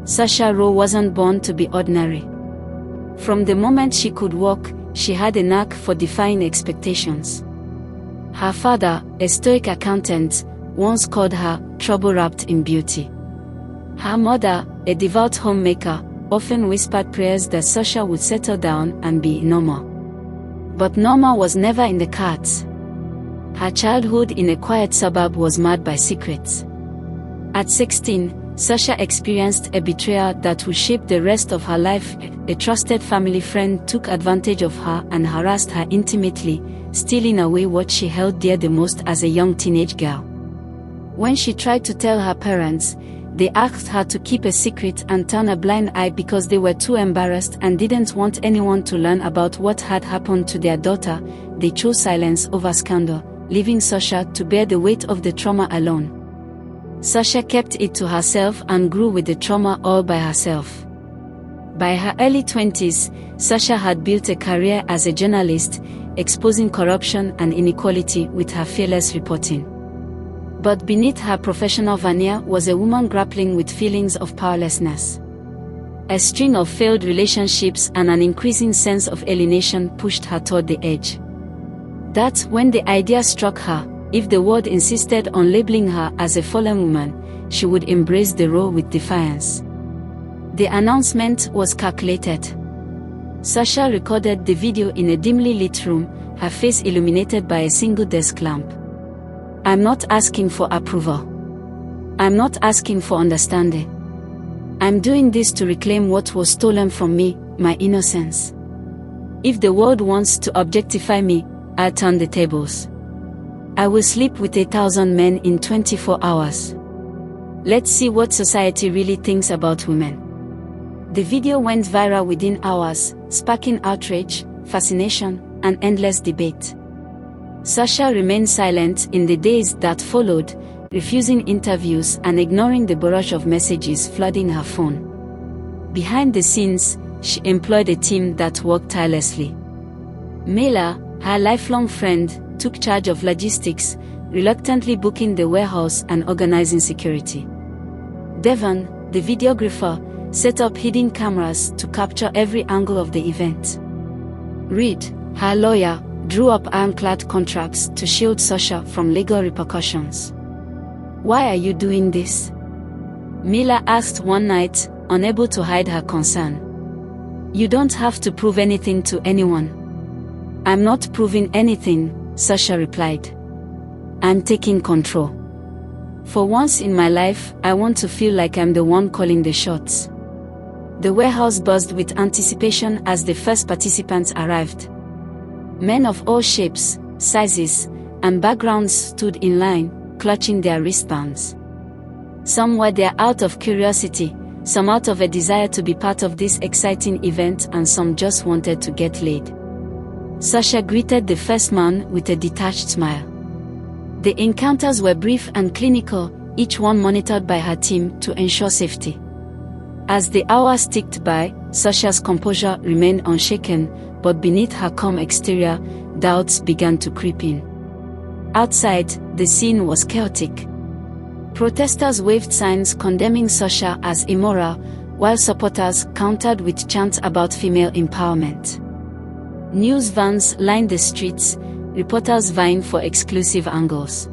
Sasha Rowe wasn't born to be ordinary. From the moment she could walk, she had a knack for defying expectations. Her father, a stoic accountant, once called her trouble wrapped in beauty. Her mother, a devout homemaker, often whispered prayers that Sasha would settle down and be normal. But Norma was never in the cards. Her childhood in a quiet suburb was marred by secrets. At 16, Sasha experienced a betrayal that would shape the rest of her life. A trusted family friend took advantage of her and harassed her intimately, stealing away what she held dear the most as a young teenage girl. When she tried to tell her parents, they asked her to keep a secret and turn a blind eye because they were too embarrassed and didn't want anyone to learn about what had happened to their daughter. They chose silence over scandal, leaving Sasha to bear the weight of the trauma alone. Sasha kept it to herself and grew with the trauma all by herself. By her early 20s, Sasha had built a career as a journalist, exposing corruption and inequality with her fearless reporting. But beneath her professional veneer was a woman grappling with feelings of powerlessness. A string of failed relationships and an increasing sense of alienation pushed her toward the edge. That's when the idea struck her: if the world insisted on labeling her as a fallen woman, she would embrace the role with defiance. The announcement was calculated. Sasha recorded the video in a dimly lit room, her face illuminated by a single desk lamp. "I'm not asking for approval. I'm not asking for understanding. I'm doing this to reclaim what was stolen from me, my innocence. If the world wants to objectify me, I'll turn the tables. I will sleep with 1,000 men in 24 hours. Let's see what society really thinks about women." The video went viral within hours, sparking outrage, fascination, and endless debate. Sasha remained silent in the days that followed, refusing interviews and ignoring the barrage of messages flooding her phone. Behind the scenes, she employed a team that worked tirelessly. Mela, her lifelong friend, took charge of logistics, reluctantly booking the warehouse and organizing security. Devon, the videographer, set up hidden cameras to capture every angle of the event. Reed, her lawyer, drew up ironclad contracts to shield Sasha from legal repercussions. "Why are you doing this?" Mila asked one night, unable to hide her concern. "You don't have to prove anything to anyone." "I'm not proving anything," Sasha replied. "I'm taking control. For once in my life, I want to feel like I'm the one calling the shots." The warehouse buzzed with anticipation as the first participants arrived. Men of all shapes, sizes, and backgrounds stood in line, clutching their wristbands. Some were there out of curiosity, some out of a desire to be part of this exciting event, and some just wanted to get laid. Sasha greeted the first man with a detached smile. The encounters were brief and clinical, each one monitored by her team to ensure safety. As the hours ticked by, Sasha's composure remained unshaken, but beneath her calm exterior, doubts began to creep in. Outside, the scene was chaotic. Protesters waved signs condemning Sasha as immoral, while supporters countered with chants about female empowerment. News vans lined the streets, reporters vying for exclusive angles.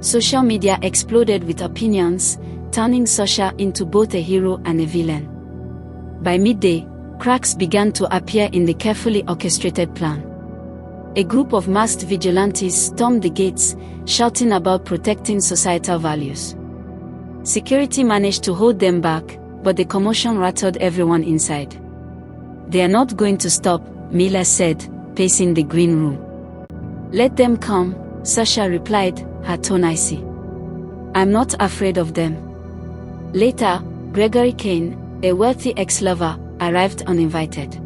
Social media exploded with opinions, turning Sasha into both a hero and a villain. By midday, cracks began to appear in the carefully orchestrated plan. A group of masked vigilantes stormed the gates, shouting about protecting societal values. Security managed to hold them back, but the commotion rattled everyone inside. "They are not going to stop," Mila said, pacing the green room. "Let them come," Sasha replied, her tone icy. "I'm not afraid of them." Later, Gregory Kane, a wealthy ex-lover, arrived uninvited.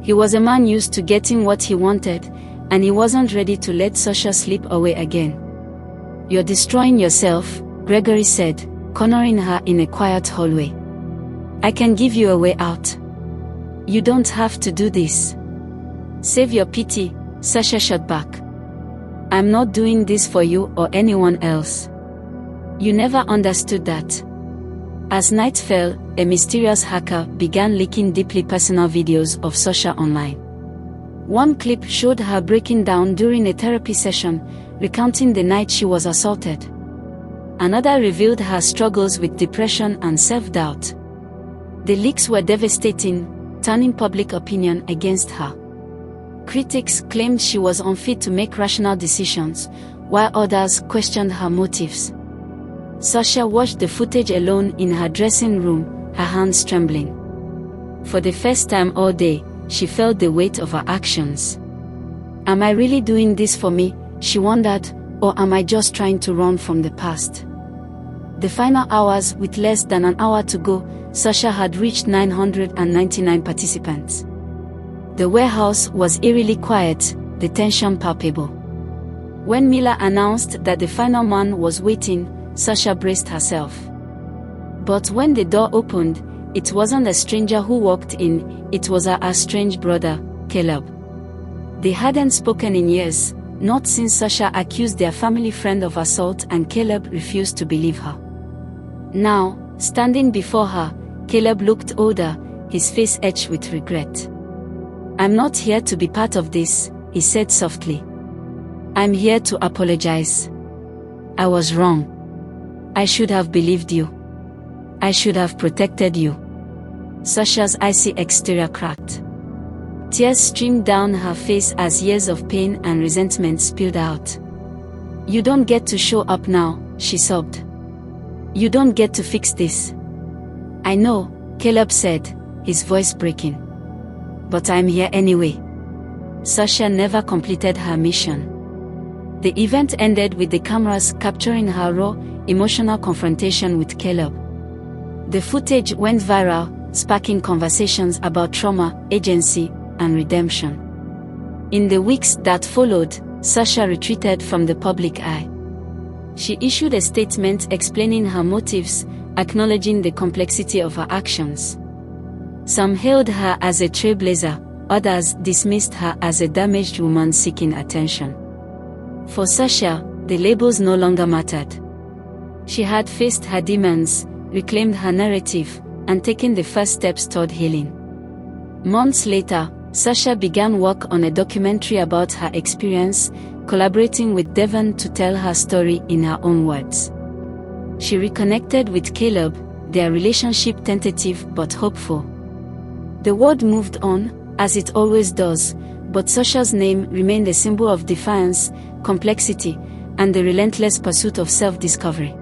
He was a man used to getting what he wanted, and he wasn't ready to let Sasha slip away again. "You're destroying yourself," Gregory said, cornering her in a quiet hallway. "I can give you a way out. You don't have to do this." "Save your pity," Sasha shot back. "I'm not doing this for you or anyone else. You never understood that." As night fell, a mysterious hacker began leaking deeply personal videos of Sasha online. One clip showed her breaking down during a therapy session, recounting the night she was assaulted. Another revealed her struggles with depression and self-doubt. The leaks were devastating, turning public opinion against her. Critics claimed she was unfit to make rational decisions, while others questioned her motives. Sasha watched the footage alone in her dressing room, her hands trembling. For the first time all day, she felt the weight of her actions. Am I really doing this for me, she wondered, or am I just trying to run from the past? The final hours, with less than an hour to go, Sasha had reached 999 participants. The warehouse was eerily quiet, the tension palpable. When Miller announced that the final man was waiting, Sasha braced herself. But when the door opened, it wasn't a stranger who walked in, it was her estranged brother, Caleb. They hadn't spoken in years, not since Sasha accused their family friend of assault and Caleb refused to believe her. Now, standing before her, Caleb looked older, his face etched with regret. I'm not here to be part of this, he said softly. I'm here to apologize. I was wrong. I should have believed you. I should have protected you. Sasha's icy exterior cracked. Tears streamed down her face as years of pain and resentment spilled out. You don't get to show up now, she sobbed. You don't get to fix this. I know, Caleb said, his voice breaking. But I'm here anyway. Sasha never completed her mission. The event ended with the cameras capturing her raw, emotional confrontation with Caleb. The footage went viral, sparking conversations about trauma, agency, and redemption. In the weeks that followed, Sasha retreated from the public eye. She issued a statement explaining her motives, acknowledging the complexity of her actions. Some hailed her as a trailblazer, others dismissed her as a damaged woman seeking attention. For Sasha, the labels no longer mattered. She had faced her demons, reclaimed her narrative, and taken the first steps toward healing. Months later, Sasha began work on a documentary about her experience, collaborating with Devon to tell her story in her own words. She reconnected with Caleb, their relationship tentative but hopeful. The world moved on, as it always does, but Sasha's name remained a symbol of defiance, complexity, and the relentless pursuit of self-discovery.